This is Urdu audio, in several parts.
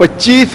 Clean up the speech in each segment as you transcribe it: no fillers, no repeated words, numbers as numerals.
25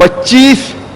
25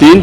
3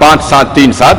5737,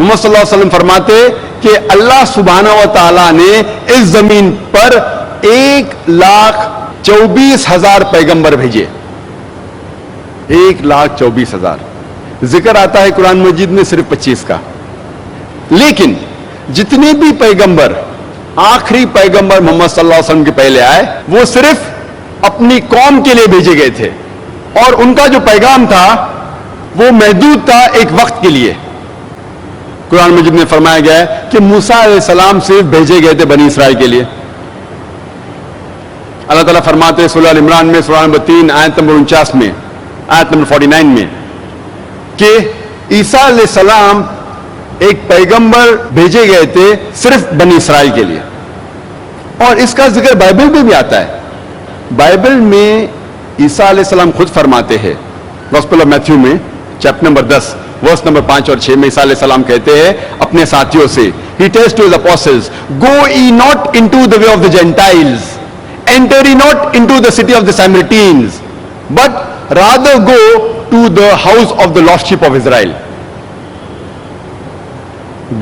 محمد صلی اللہ علیہ وسلم فرماتے کہ اللہ سبحانہ و تعالیٰ نے اس زمین پر 1,24,000 پیغمبر بھیجے. 1,24,000. ذکر آتا ہے قرآن مجید میں صرف 25 کا. لیکن جتنے بھی پیغمبر آخری پیغمبر محمد صلی اللہ علیہ وسلم کے پہلے آئے وہ صرف اپنی قوم کے لیے بھیجے گئے تھے اور ان کا جو پیغام تھا وہ محدود تھا ایک وقت کے لیے. قرآن مجید میں فرمایا گیا ہے کہ موسیٰ علیہ السلام صرف بھیجے گئے تھے بنی اسرائیل کے لیے. اللہ تعالیٰ فرماتے ہیں سورہ عمران میں سورہ نمبر 3 آیت نمبر 49 میں آیت نمبر 49 میں کہ عیسیٰ علیہ السلام ایک پیغمبر بھیجے گئے تھے صرف بنی اسرائیل کے لیے. اور اس کا ذکر بائبل میں بھی آتا ہے. بائبل میں عیسیٰ علیہ السلام خود فرماتے ہیں گوسپل آف میتھیو میں چیپٹر نمبر 10 ورس نمبر 5 اور 6 میں عیسیٰ علیہ السلام کہتے ہیں اپنے ساتھیوں سے He tells to his apostles, go ye not into the way of the Gentiles, enter ye not into the city of the Samaritans, but rather go to the house of the lost sheep of Israel.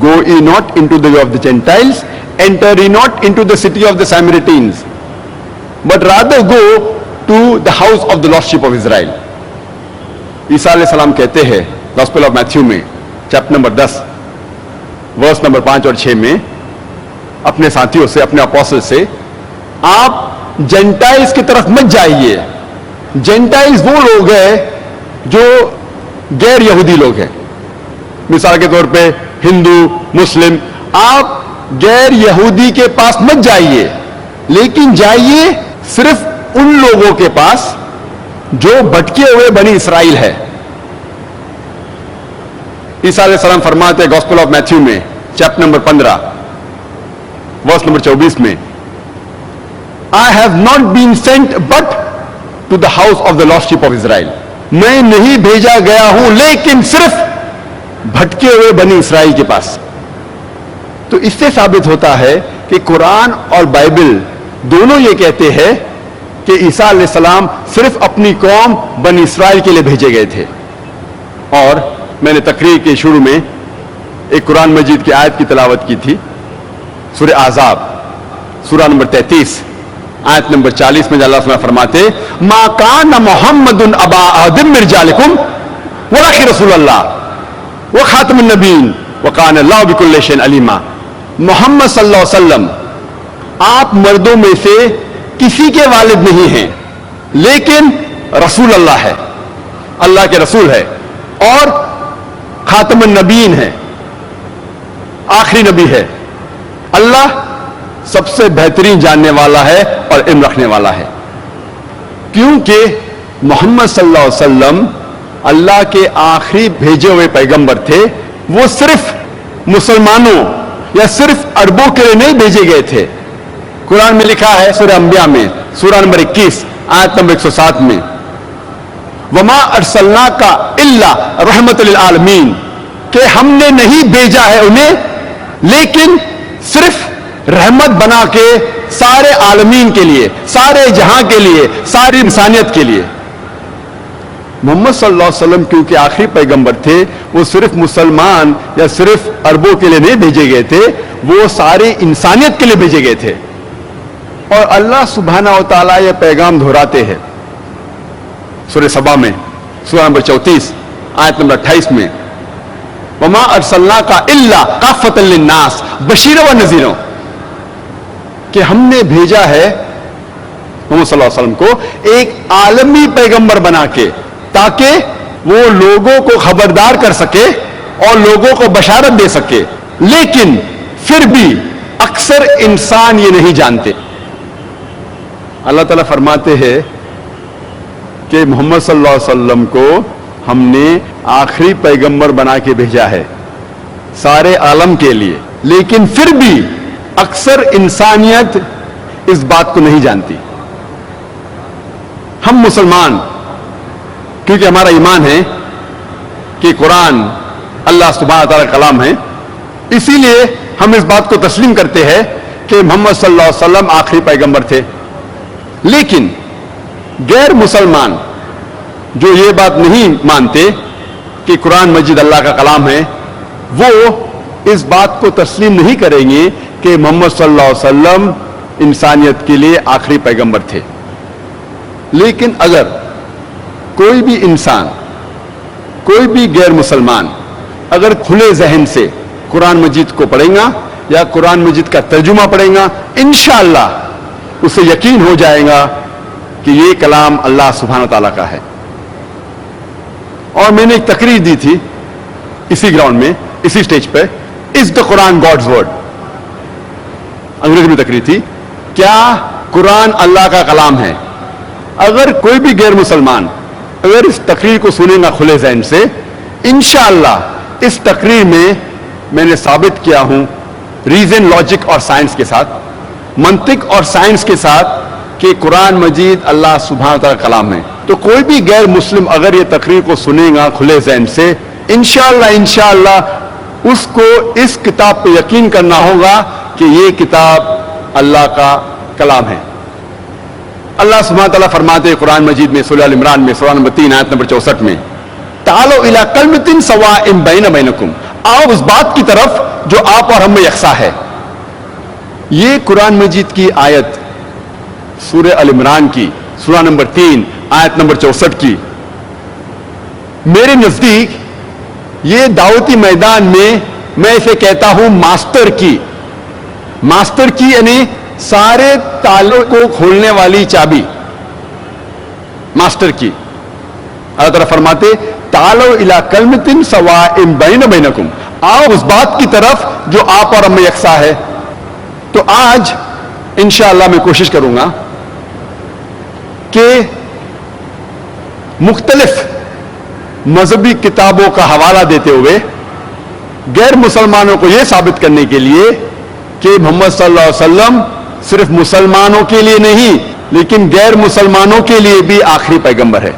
Go ye not into the way of the Gentiles, enter ye not into the city of the Samaritans, but rather go to the house of the lost sheep of Israel. عیسیٰ علیہ السلام کہتے ہیں گوسپل آف میتھیو میں چیپٹر نمبر 10 ورس نمبر 5 اور 6 میں اپنے ساتھیوں سے اپنے اپوسل سے آپ جینٹائلز کی طرف مت جائیے. جینٹائلز وہ لوگ ہیں جو غیر یہودی لوگ ہیں. مثال کے طور پہ ہندو مسلم. آپ غیر یہودی کے پاس مت جائیے لیکن جائیے صرف ان لوگوں کے پاس جو بھٹکے ہوئے بنی اسرائیل ہے. عیسیٰ علیہ السلام فرماتے ہیں گوسپل آف میتھیو میں چیپٹر نمبر 15 ورس نمبر 24 میں I have not been sent but to the house of the lost sheep of Israel. میں نہیں بھیجا گیا ہوں لیکن صرف بھٹکے ہوئے بنی اسرائیل کے پاس. تو اس سے ثابت ہوتا ہے کہ قرآن اور بائبل دونوں یہ کہتے ہیں کہ عیسیٰ علیہ السلام صرف اپنی قوم بنی اسرائیل کے لیے بھیجے گئے تھے. اور میں نے تقریر کے شروع میں ایک قرآن مجید کی آیت کی تلاوت کی تھی سورہ احزاب سورہ نمبر 33 آیت نمبر 40 میں اللہ تعالیٰ فرماتے ما کان محمد ابا آدم من رجالکم ولکن رسول اللہ وخاتم النبیین وکان اللہ بکل شیء علیما. محمد صلی اللہ علیہ وسلم آپ مردوں میں سے کسی کے والد نہیں ہیں لیکن رسول اللہ ہے, اللہ کے رسول ہے اور خاتم النبیین ہے, آخری نبی ہے. اللہ سب سے بہترین جاننے والا ہے اور علم رکھنے والا ہے. کیونکہ محمد صلی اللہ علیہ وسلم اللہ کے آخری بھیجے ہوئے پیغمبر تھے. وہ صرف مسلمانوں یا صرف عربوں کے لیے نہیں بھیجے گئے تھے. قرآن میں لکھا ہے سورہ انبیاء میں سورہ نمبر 21 آیت نمبر 107 میں وما ارسلناک الا رحمت للعالمین کہ ہم نے نہیں بھیجا ہے انہیں لیکن صرف رحمت بنا کے سارے عالمین کے لیے, سارے جہاں کے لیے, ساری انسانیت کے لیے. محمد صلی اللہ علیہ وسلم کیونکہ آخری پیغمبر تھے وہ صرف مسلمان یا صرف عربوں کے لیے نہیں بھیجے گئے تھے, وہ ساری انسانیت کے لیے بھیجے گئے تھے. اور اللہ سبحانہ و تعالیٰ یہ پیغام دہراتے ہیں سورہ سبا میں سورہ نمبر 34 آیت نمبر 28 میں وما ارسلناک الا کافۃ للناس بشیرا ونذیرا کہ ہم نے بھیجا ہے محمد صلی اللہ علیہ وسلم کو ایک عالمی پیغمبر بنا کے تاکہ وہ لوگوں کو خبردار کر سکے اور لوگوں کو بشارت دے سکے. لیکن پھر بھی اکثر انسان یہ نہیں جانتے. اللہ تعالیٰ فرماتے ہیں کہ محمد صلی اللہ علیہ وسلم کو ہم نے آخری پیغمبر بنا کے بھیجا ہے سارے عالم کے لیے, لیکن پھر بھی اکثر انسانیت اس بات کو نہیں جانتی. ہم مسلمان کیونکہ ہمارا ایمان ہے کہ قرآن اللہ سبحانہ تعالیٰ کا کلام ہے, اسی لیے ہم اس بات کو تسلیم کرتے ہیں کہ محمد صلی اللہ علیہ وسلم آخری پیغمبر تھے. لیکن غیر مسلمان جو یہ بات نہیں مانتے کہ قرآن مجید اللہ کا کلام ہے وہ اس بات کو تسلیم نہیں کریں گے کہ محمد صلی اللہ علیہ وسلم انسانیت کے لیے آخری پیغمبر تھے. لیکن اگر کوئی بھی انسان، کوئی بھی غیر مسلمان اگر کھلے ذہن سے قرآن مجید کو پڑھیں گا یا قرآن مجید کا ترجمہ پڑھیں گا، انشاءاللہ اسے یقین ہو جائے گا کہ یہ کلام اللہ سبحانہ تعالیٰ کا ہے. اور میں نے ایک تقریر دی تھی اسی گراؤنڈ میں، اسی سٹیج پہ، از دا قرآن گاڈز ورڈ، انگریزی میں تقریر تھی، کیا قرآن اللہ کا کلام ہے؟ اگر کوئی بھی غیر مسلمان اگر اس تقریر کو سنے گا کھلے ذہن سے، انشاءاللہ اس تقریر میں نے ثابت کیا ہوں ریزن، لاجک اور سائنس کے ساتھ، منطق اور سائنس کے ساتھ، کہ قرآن مجید اللہ سبحانہ تعالیٰ کا کلام ہے. تو کوئی بھی غیر مسلم اگر یہ تقریر کو سنے گا کھلے ذہن سے، انشاءاللہ اس کو اس کتاب پہ یقین کرنا ہوگا کہ یہ کتاب اللہ کا کلام ہے. اللہ سبحانہ تعالیٰ فرماتے ہیں قرآن مجید میں سورہ ال عمران میں سورہ نمبر 3 آیت نمبر 64 میں، تعالوا الی کلمۃ سواء بین بینکم، آؤ اس بات کی طرف جو آپ اور ہم میں یکساں ہے. یہ قرآن مجید کی آیت سورہ ال عمران کی سورہ نمبر 3 آیت نمبر 64 کی، میرے نزدیک یہ دعوتی میدان میں میں اسے کہتا ہوں ماسٹر کی یعنی سارے تالوں کو کھولنے والی چابی، ماسٹر کی. اللہ تعالیٰ فرماتے تعالوا الی کلمۃ سواء بین بینکم، آؤ اس بات کی طرف جو آپ اور ہم میں یکساں ہے. تو آج انشاءاللہ میں کوشش کروں گا کہ مختلف مذہبی کتابوں کا حوالہ دیتے ہوئے غیر مسلمانوں کو یہ ثابت کرنے کے لیے کہ محمد صلی اللہ علیہ وسلم صرف مسلمانوں کے لیے نہیں لیکن غیر مسلمانوں کے لیے بھی آخری پیغمبر ہے.